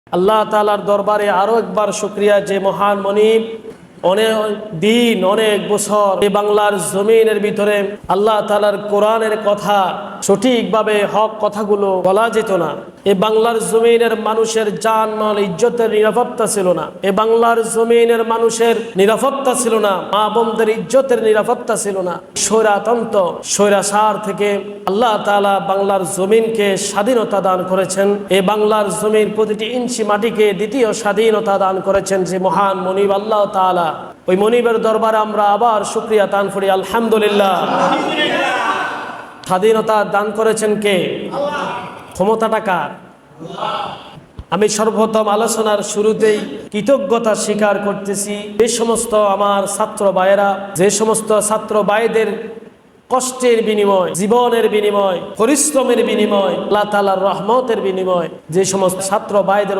আল্লাহ তাআলার দরবারে আরো একবার শুকরিয়া যে মহান মনিব অনেক দিন অনেক বছর এই বাংলার জমিনের ভিতরে আল্লাহ তাআলার কোরআনের কথা সঠিকভাবে হক কথাগুলো বলা যেত না। এই বাংলার জমিনের মানুষের জান মাল ইজ্জতের নিরাপত্তা ছিল না। এই বাংলার জমিনের মানুষের নিরাপত্তা ছিল না, মা বোনদের ইজ্জতের নিরাপত্তা ছিল না। স্বৈরাতন্ত্র স্বৈরাচার থেকে আল্লাহ তাআলা বাংলার জমিনকে স্বাধীনতা দান করেছেন। এই বাংলার জমির প্রতিটি ইঞ্চি মাটিকে দ্বিতীয় স্বাধীনতা দান করেছেন যে মহান মনিব আল্লাহ তাআলা। ওই মনিবের দরবারে আমরা আবার শুকরিয়া দান করি আলহামদুলিল্লাহ। স্বাধীনতা দান করেছেন কে? ক্ষমতাটা কার? আমি সর্বপ্রথম আলোচনার শুরুতেই কৃতজ্ঞতা স্বীকার করতেছি যে সমস্ত আমার ছাত্র ভাইয়েরা, যে সমস্ত ছাত্র ভাইদের কষ্টের বিনিময়, জীবনের বিনিময়, পরিশ্রমের বিনিময়, আল্লাহ তাআলার রহমতের বিনিময় যে সমস্ত ছাত্র ভাইদের